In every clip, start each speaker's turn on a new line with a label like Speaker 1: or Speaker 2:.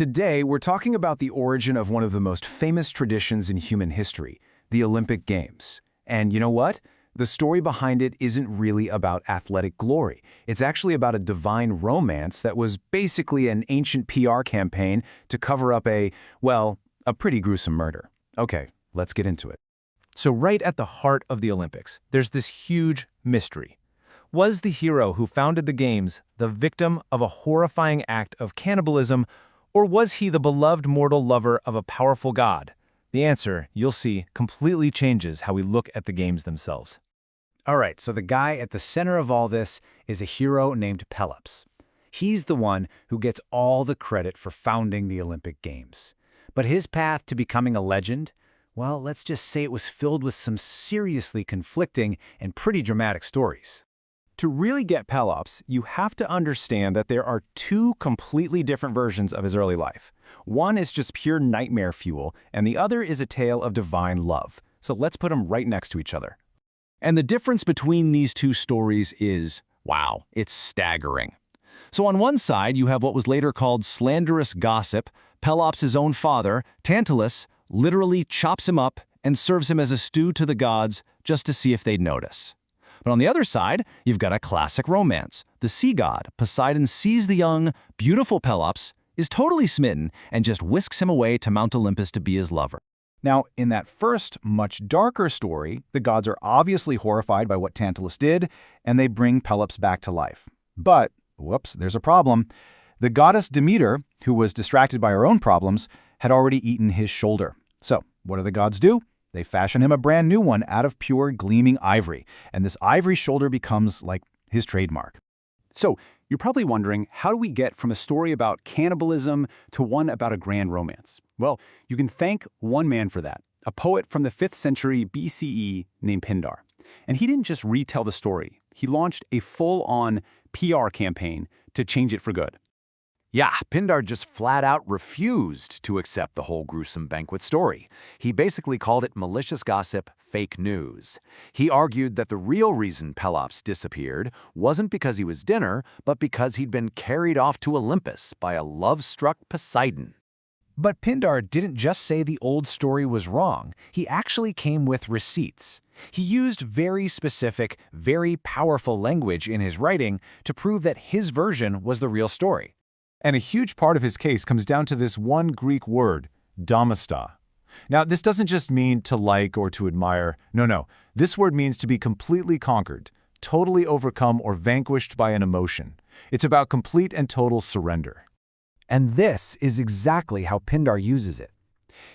Speaker 1: Today, we're talking about the origin of one of the most famous traditions in human history, the Olympic Games. And you know what? The story behind it isn't really about athletic glory. It's actually about a divine romance that was basically an ancient PR campaign to cover up well, a pretty gruesome murder. Okay, let's get into it.
Speaker 2: So right at the heart of the Olympics, there's this huge mystery. Was the hero who founded the Games the victim of a horrifying act of cannibalism, or was he the beloved mortal lover of a powerful god? The answer, you'll see, completely changes how we look at the Games themselves.
Speaker 3: All right, so the guy at the center of all this is a hero named Pelops. He's the one who gets all the credit for founding the Olympic Games. But his path to becoming a legend, well, let's just say it was filled with some seriously conflicting and pretty dramatic stories.
Speaker 1: To really get Pelops, you have to understand that there are two completely different versions of his early life. One is just pure nightmare fuel, and the other is a tale of divine love. So let's put them right next to each other. And the difference between these two stories is, wow, it's staggering. So on one side, you have what was later called slanderous gossip. Pelops' own father, Tantalus, literally chops him up and serves him as a stew to the gods just to see if they'd notice. But on the other side, you've got a classic romance. The sea god, Poseidon, sees the young, beautiful Pelops, is totally smitten, and just whisks him away to Mount Olympus to be his lover.
Speaker 3: Now, in that first, much darker story, the gods are obviously horrified by what Tantalus did, and they bring Pelops back to life. But, whoops, there's a problem. The goddess Demeter, who was distracted by her own problems, had already eaten his shoulder. So, what do the gods do? They fashion him a brand new one out of pure gleaming ivory, and this ivory shoulder becomes, like, his trademark.
Speaker 4: So, you're probably wondering, how do we get from a story about cannibalism to one about a grand romance? Well, you can thank one man for that, a poet from the 5th century BCE named Pindar. And he didn't just retell the story, he launched a full-on PR campaign to change it for good.
Speaker 5: Yeah, Pindar just flat out refused to accept the whole gruesome banquet story. He basically called it malicious gossip, fake news. He argued that the real reason Pelops disappeared wasn't because he was dinner, but because he'd been carried off to Olympus by a love-struck Poseidon.
Speaker 1: But Pindar didn't just say the old story was wrong. He actually came with receipts. He used very specific, very powerful language in his writing to prove that his version was the real story. And a huge part of his case comes down to this one Greek word, domista. Now, this doesn't just mean to like or to admire. No. This word means to be completely conquered, totally overcome or vanquished by an emotion. It's about complete and total surrender. And this is exactly how Pindar uses it.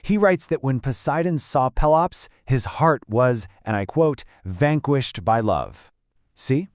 Speaker 1: He writes that when Poseidon saw Pelops, his heart was, and I quote, vanquished by love. See?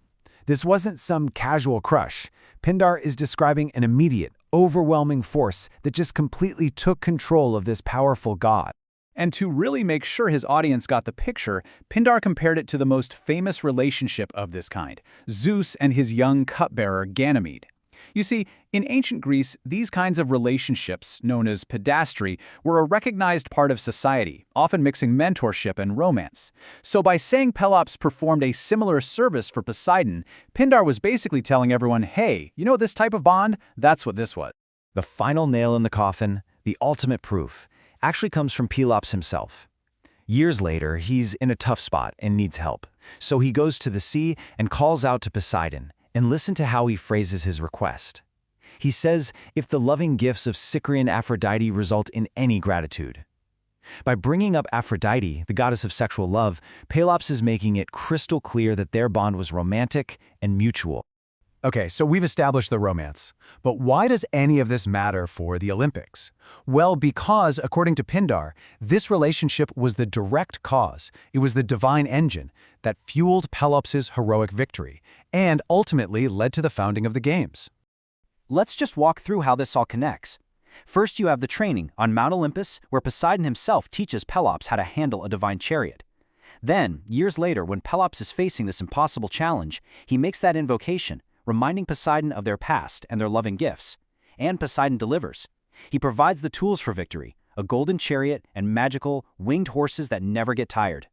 Speaker 1: This wasn't some casual crush. Pindar is describing an immediate, overwhelming force that just completely took control of this powerful god.
Speaker 4: And to really make sure his audience got the picture, Pindar compared it to the most famous relationship of this kind, Zeus and his young cupbearer Ganymede. You see, in ancient Greece, these kinds of relationships, known as pedastry, were a recognized part of society, often mixing mentorship and romance. So by saying Pelops performed a similar service for Poseidon, Pindar was basically telling everyone, hey, you know this type of bond? That's what this was.
Speaker 3: The final nail in the coffin, the ultimate proof, actually comes from Pelops himself. Years later, he's in a tough spot and needs help. So he goes to the sea and calls out to Poseidon. And listen to how he phrases his request. He says, if the loving gifts of Cyprian Aphrodite result in any gratitude. By bringing up Aphrodite, the goddess of sexual love, Pelops is making it crystal clear that their bond was romantic and mutual.
Speaker 1: Okay, so we've established the romance. But why does any of this matter for the Olympics? Well, because, according to Pindar, this relationship was the direct cause. It was the divine engine that fueled Pelops' heroic victory and ultimately led to the founding of the Games.
Speaker 6: Let's just walk through how this all connects. First, you have the training on Mount Olympus, where Poseidon himself teaches Pelops how to handle a divine chariot. Then, years later, when Pelops is facing this impossible challenge, he makes that invocation, reminding Poseidon of their past and their loving gifts. And Poseidon delivers. He provides the tools for victory, a golden chariot and magical, winged horses that never get tired.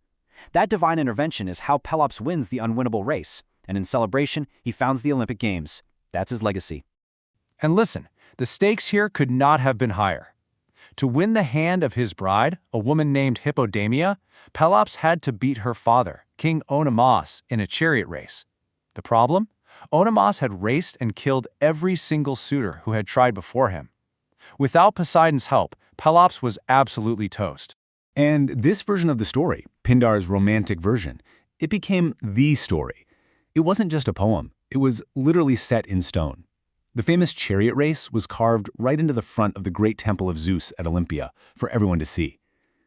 Speaker 6: That divine intervention is how Pelops wins the unwinnable race, and in celebration, he founds the Olympic Games. That's his legacy.
Speaker 1: And listen,
Speaker 5: The stakes here could not have been higher. To win the hand of his bride, a woman named Hippodamia, Pelops had to beat her father, King Oenomaus, in a chariot race. The problem? Oenomaus had raced and killed every single suitor who had tried before him. Without Poseidon's help, Pelops was absolutely toast.
Speaker 4: And this version of the story, Pindar's romantic version, it became the story. It wasn't just a poem, it was literally set in stone. The famous chariot race was carved right into the front of the great temple of Zeus at Olympia for everyone to see.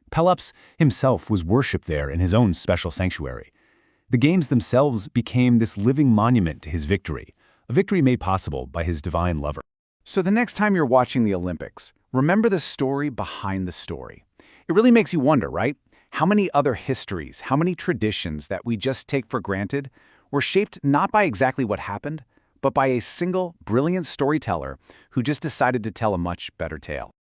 Speaker 4: Pelops himself was worshipped there in his own special sanctuary. The games themselves became this living monument to his victory, a victory made possible by his divine lover.
Speaker 1: So the next time you're watching the Olympics, remember the story behind the story. It really makes you wonder, right? How many other histories, how many traditions that we just take for granted were shaped not by exactly what happened, but by a single, brilliant storyteller who just decided to tell a much better tale.